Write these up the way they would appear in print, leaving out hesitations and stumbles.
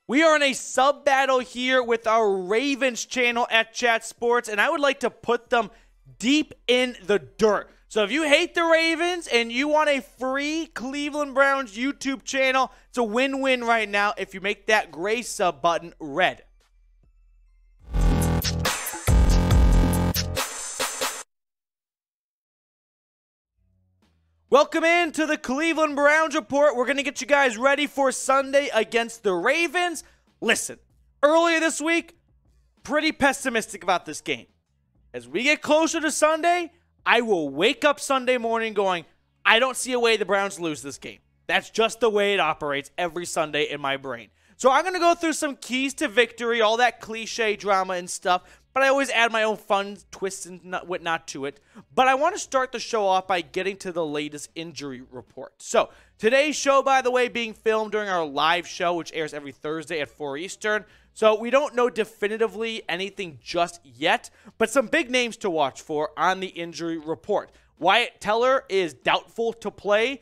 We are in a sub battle here with our Ravens channel at Chat Sports, and I would like to put them deep in the dirt. So if you hate the Ravens and you want a free Cleveland Browns YouTube channel, it's a win-win right now if you make that gray sub button red. Welcome in to the Cleveland Browns Report. We're going to get you guys ready for Sunday against the Ravens. Listen, earlier this week, pretty pessimistic about this game. As we get closer to Sunday, I will wake up Sunday morning going, I don't see a way the Browns lose this game. That's just the way it operates every Sunday in my brain. So I'm going to go through some keys to victory, all that cliche drama and stuff, but I always add my own fun twists and whatnot to it. But I want to start the show off by getting to the latest injury report. So today's show, by the way, being filmed during our live show, which airs every Thursday at 4 Eastern. So we don't know definitively anything just yet, but some big names to watch for on the injury report. Wyatt Teller is doubtful to play.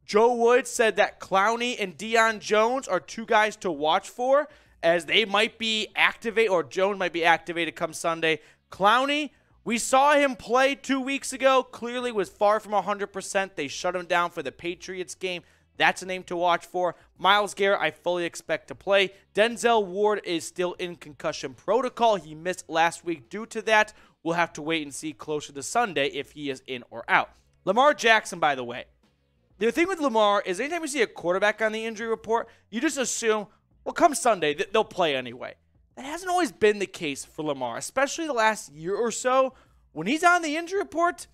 Joe Woods said that Clowney and Deion Jones are two guys to watch for, as they might be activated, or Jones might be activated come Sunday. Clowney, we saw him play 2 weeks ago, clearly was far from 100%. They shut him down for the Patriots game. That's a name to watch for. Myles Garrett, I fully expect to play. Denzel Ward is still in concussion protocol. He missed last week due to that. We'll have to wait and see closer to Sunday if he is in or out. Lamar Jackson, by the way. The thing with Lamar is anytime you see a quarterback on the injury report, you just assume, well, come Sunday, they'll play anyway. That hasn't always been the case for Lamar, especially the last year or so. When he's on the injury report,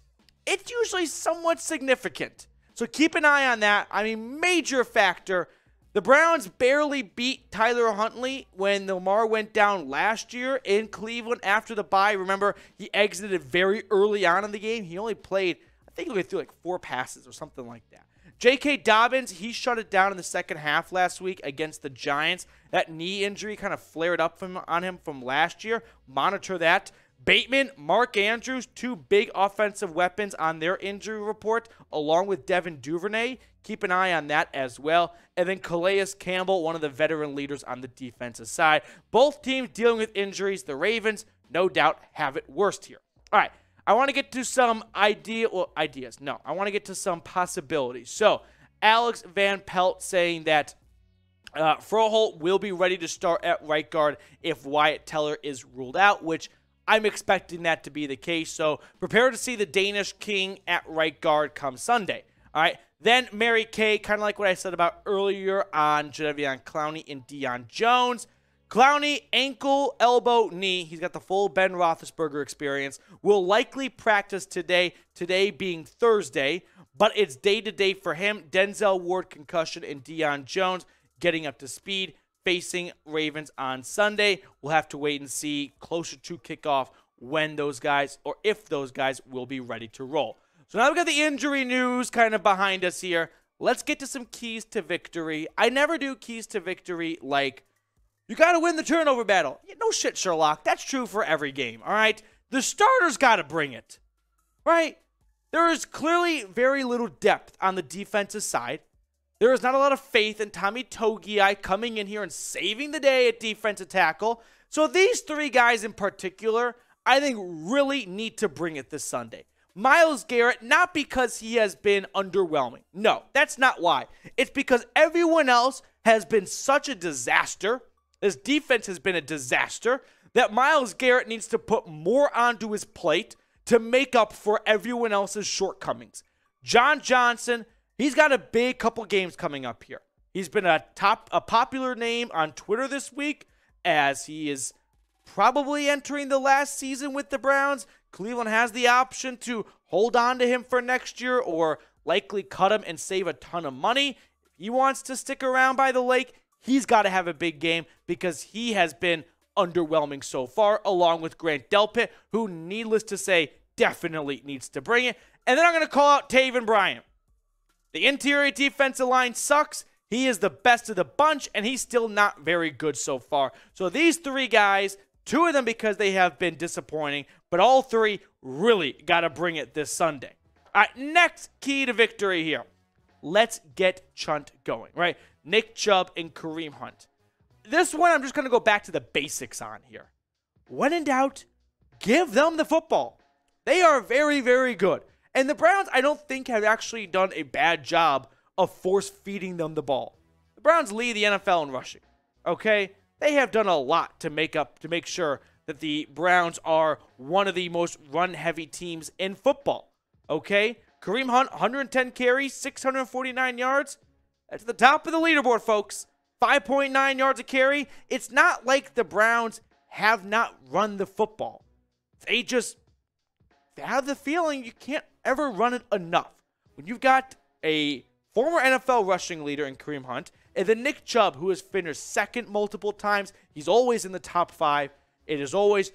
it's usually somewhat significant. So keep an eye on that. I mean, major factor. The Browns barely beat Tyler Huntley when Lamar went down last year in Cleveland after the bye. Remember, he exited very early on in the game. He only played, I think he only threw like 4 passes or something like that. JK Dobbins, he shut it down in the second half last week against the Giants. That knee injury kind of flared up on him from last year. Monitor that. Bateman, Mark Andrews, 2 big offensive weapons on their injury report, along with Devin Duvernay. Keep an eye on that as well. And then Calais, Campbell, one of the veteran leaders on the defensive side. Both teams dealing with injuries. The Ravens, no doubt, have it worst here. All right. I want to get to some ideas. No, I want to get to some possibilities. So, Alex Van Pelt saying that Froholt will be ready to start at right guard if Wyatt Teller is ruled out, which I'm expecting that to be the case. So, prepare to see the Danish King at right guard come Sunday. All right. Then, Mary Kay, kind of like what I said about earlier on Jadeveon, Clowney, and Deion Jones. Clowney, ankle, elbow, knee. He's got the full Ben Roethlisberger experience. Will likely practice today being Thursday, but it's day-to-day for him. Denzel Ward, concussion, and Deion Jones getting up to speed, facing Ravens on Sunday. We'll have to wait and see closer to kickoff when those guys, or if those guys, will be ready to roll. So now we've got the injury news kind of behind us here. Let's get to some keys to victory. I never do keys to victory like, you got to win the turnover battle. Yeah, no shit, Sherlock. That's true for every game, all right? The starters got to bring it, right? There is clearly very little depth on the defensive side. There is not a lot of faith in Tommy Togiai coming in here and saving the day at defensive tackle. So these 3 guys in particular, I think, really need to bring it this Sunday. Myles Garrett, not because he has been underwhelming. No, that's not why. It's because everyone else has been such a disaster. This defense has been a disaster that Myles Garrett needs to put more onto his plate to make up for everyone else's shortcomings. John Johnson, he's got a big couple games coming up here. He's been a popular name on Twitter this week as he is probably entering the last season with the Browns. Cleveland has the option to hold on to him for next year or likely cut him and save a ton of money. If he wants to stick around by the lake, he's got to have a big game because he has been underwhelming so far, along with Grant Delpit, who, needless to say, definitely needs to bring it. And then I'm going to call out Taven Bryan. The interior defensive line sucks. He is the best of the bunch, and he's still not very good so far. So these 3 guys, 2 of them because they have been disappointing, but all 3 really got to bring it this Sunday. All right, next key to victory here. Let's get Chunt going, right? Nick Chubb and Kareem Hunt. This one, I'm just going to go back to the basics on here. When in doubt, give them the football. They are very, very good. And the Browns, I don't think, have actually done a bad job of force-feeding them the ball. The Browns lead the NFL in rushing, okay? They have done a lot to make sure that the Browns are one of the most run-heavy teams in football, okay? Kareem Hunt, 110 carries, 649 yards. That's the top of the leaderboard, folks. 5.9 yards a carry. It's not like the Browns have not run the football. They have the feeling you can't ever run it enough. When you've got a former NFL rushing leader in Kareem Hunt, and then Nick Chubb, who has finished second multiple times, he's always in the top 5. It is always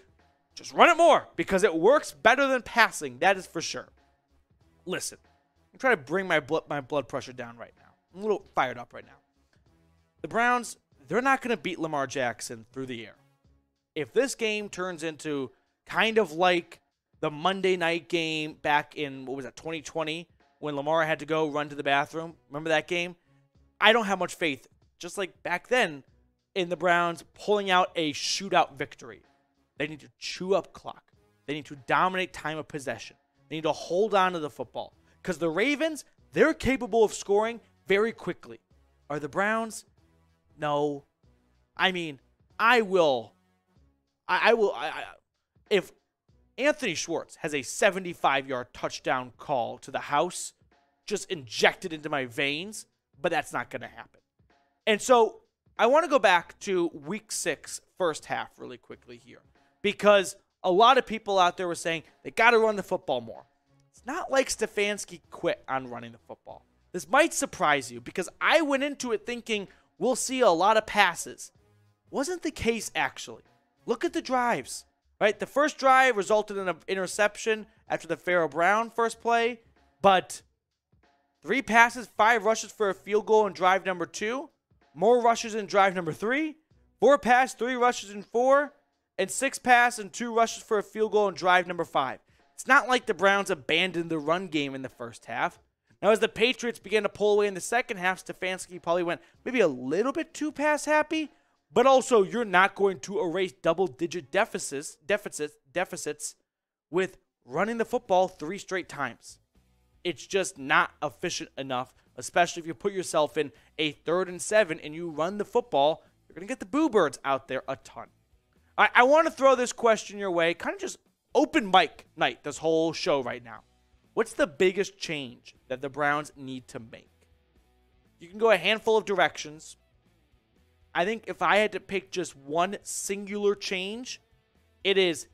just run it more because it works better than passing. That is for sure. Listen, I'm trying to bring my blood pressure down right now. I'm a little fired up right now. The Browns, they're not going to beat Lamar Jackson through the air. If this game turns into kind of like the Monday night game back in, 2020, when Lamar had to go run to the bathroom, remember that game? I don't have much faith, just like back then, in the Browns pulling out a shootout victory. They need to chew up clock. They need to dominate time of possession. They need to hold on to the football. Because the Ravens, they're capable of scoring very quickly. Are the Browns? No. I mean, if Anthony Schwartz has a 75-yard touchdown call to the house, just injected into my veins, but that's not going to happen. And so I want to go back to week 6, first half really quickly here, because a lot of people out there were saying they got to run the football more. It's not like Stefanski quit on running the football. This might surprise you because I went into it thinking we'll see a lot of passes. Wasn't the case, actually. Look at the drives, right? The first drive resulted in an interception after the Pharaoh Brown first play, but 3 passes, 5 rushes for a field goal in drive number 2, more rushes in drive number 3, 4 passes, 3 rushes in 4, and 6 passes and 2 rushes for a field goal in drive number 5. It's not like the Browns abandoned the run game in the first half. Now, as the Patriots began to pull away in the second half, Stefanski probably went maybe a little bit too pass happy, but also you're not going to erase double-digit deficits with running the football 3 straight times. It's just not efficient enough, especially if you put yourself in a 3rd and 7 and you run the football. You're going to get the Boo Birds out there a ton. I want to throw this question your way, kind of just open mic night this whole show right now. What's the biggest change that the Browns need to make? You can go a handful of directions. I think if I had to pick just one singular change, it is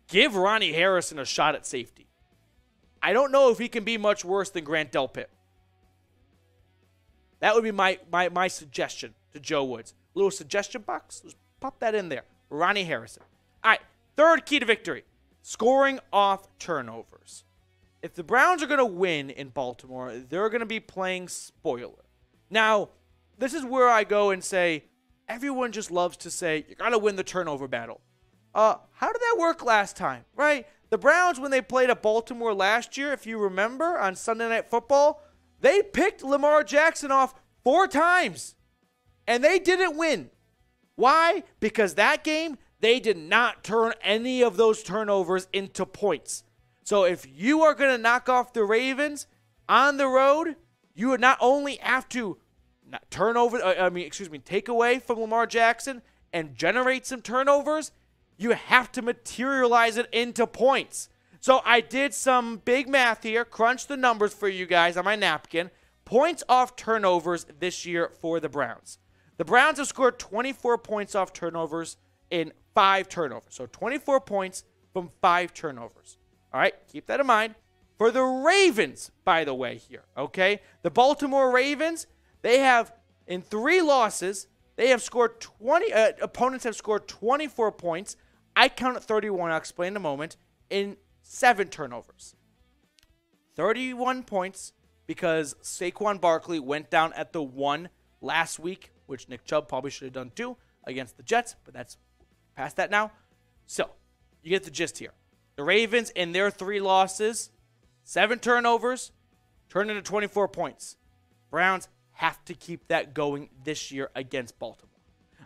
give Ronnie Harrison a shot at safety. I don't know if he can be much worse than Grant Delpit. That would be my suggestion to Joe Woods. Little suggestion box. Just pop that in there. Ronnie Harrison. All right, third key to victory. Scoring off turnovers. If the Browns are going to win in Baltimore, they're going to be playing spoiler. Now, this is where I go and say, everyone just loves to say, you got to win the turnover battle. How did that work last time, right? The Browns, when they played at Baltimore last year, if you remember, on Sunday Night Football, they picked Lamar Jackson off 4 times, and they didn't win. Why? Because that game, they did not turn any of those turnovers into points. So if you are going to knock off the Ravens on the road, you would not only have to take away from Lamar Jackson and generate some turnovers, you have to materialize it into points. So I did some big math here, crunched the numbers for you guys on my napkin. Points off turnovers this year for the Browns. The Browns have scored 24 points off turnovers in 5 turnovers. So 24 points from 5 turnovers. All right, keep that in mind. For the Ravens, by the way, here, okay? The Baltimore Ravens, they have, in 3 losses, they have scored opponents have scored 24 points. I counted 31, I'll explain in a moment, in 7 turnovers. 31 points because Saquon Barkley went down at the 1 last week, which Nick Chubb probably should have done too against the Jets, but that's past that now. So, you get the gist here. The Ravens, in their 3 losses, 7 turnovers, turned into 24 points. Browns have to keep that going this year against Baltimore.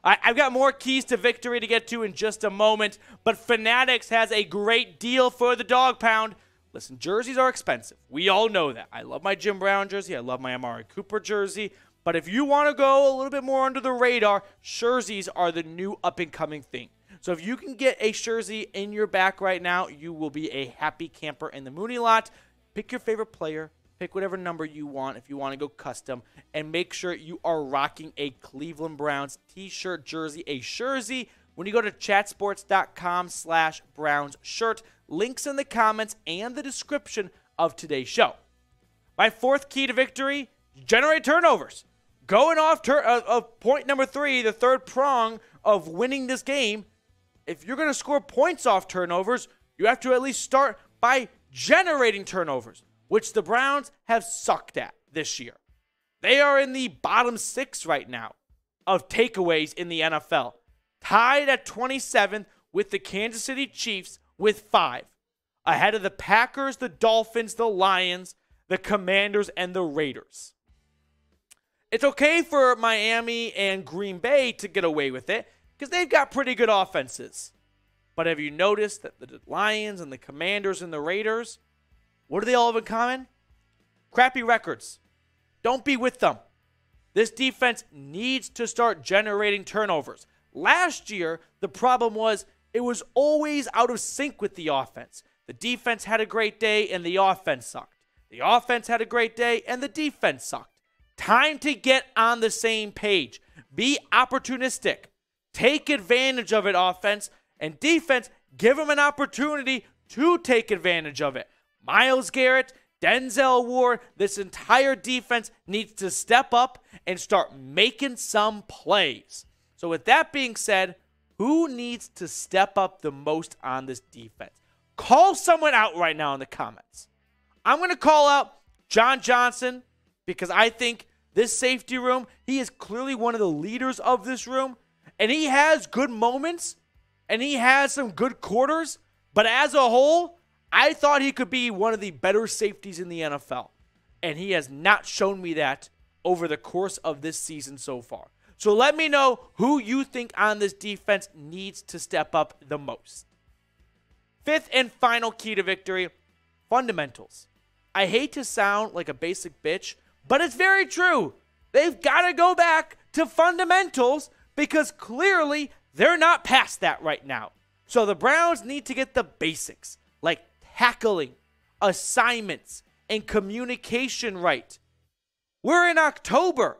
I've got more keys to victory to get to in just a moment, but Fanatics has a great deal for the dog pound. Listen, jerseys are expensive. We all know that. I love my Jim Brown jersey. I love my Amari Cooper jersey. But if you want to go a little bit more under the radar, jerseys are the new up-and-coming thing. So if you can get a jersey in your back right now, you will be a happy camper in the Mooney lot. Pick your favorite player. Pick whatever number you want if you want to go custom. And make sure you are rocking a Cleveland Browns t-shirt, jersey, a jersey. When you go to chatsports.com/Browns shirt, links in the comments and the description of today's show. My fourth key to victory, generate turnovers. Going off of point number 3, the third prong of winning this game, if you're going to score points off turnovers, you have to at least start by generating turnovers, which the Browns have sucked at this year. They are in the bottom 6 right now of takeaways in the NFL, tied at 27th with the Kansas City Chiefs with 5, ahead of the Packers, the Dolphins, the Lions, the Commanders, and the Raiders. It's okay for Miami and Green Bay to get away with it because they've got pretty good offenses. But have you noticed that the Lions and the Commanders and the Raiders, what do they all have in common? Crappy records. Don't be with them. This defense needs to start generating turnovers. Last year, the problem was it was always out of sync with the offense. The defense had a great day and the offense sucked. The offense had a great day and the defense sucked. Time to get on the same page. Be opportunistic. Take advantage of it, offense. And defense, give them an opportunity to take advantage of it. Myles Garrett, Denzel Ward, this entire defense needs to step up and start making some plays. So with that being said, who needs to step up the most on this defense? Call someone out right now in the comments. I'm going to call out John Johnson, because I think this safety room, he is clearly one of the leaders of this room. And he has good moments. And he has some good quarters. But as a whole, I thought he could be one of the better safeties in the NFL. And he has not shown me that over the course of this season so far. So let me know who you think on this defense needs to step up the most. Fifth and final key to victory, fundamentals. I hate to sound like a basic bitch, but it's very true. They've got to go back to fundamentals because clearly they're not past that right now. So the Browns need to get the basics, like tackling, assignments, and communication right. We're in October.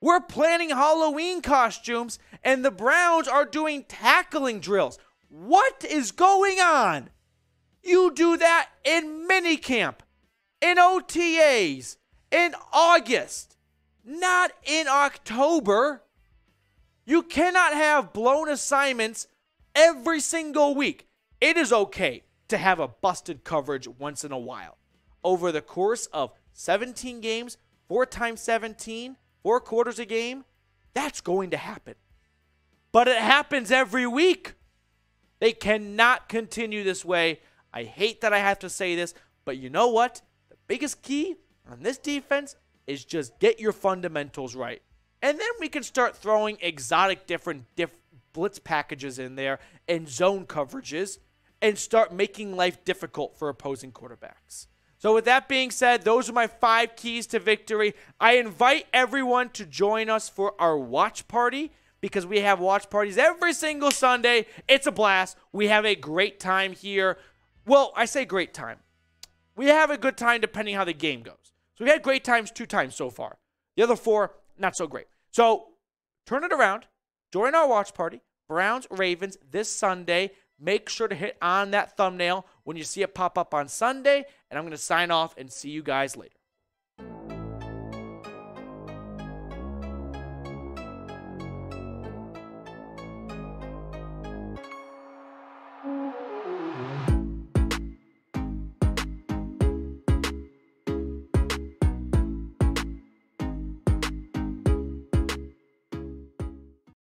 We're planning Halloween costumes, and the Browns are doing tackling drills. What is going on? You do that in minicamp, in OTAs, in August, not in October. You cannot have blown assignments every single week. It is okay to have a busted coverage once in a while. Over the course of 17 games, 4 times 17, 4 quarters a game, that's going to happen. But it happens every week. They cannot continue this way. I hate that I have to say this, but you know what? The biggest key on this defense is just get your fundamentals right. And then we can start throwing exotic different blitz packages in there and zone coverages and start making life difficult for opposing quarterbacks. So with that being said, those are my 5 keys to victory. I invite everyone to join us for our watch party because we have watch parties every single Sunday. It's a blast. We have a great time here. Well, I say great time. We have a good time depending how the game goes. So we had great times 2 times so far. The other 4, not so great. So turn it around. Join our watch party. Browns, Ravens this Sunday. Make sure to hit on that thumbnail when you see it pop up on Sunday. And I'm going to sign off and see you guys later.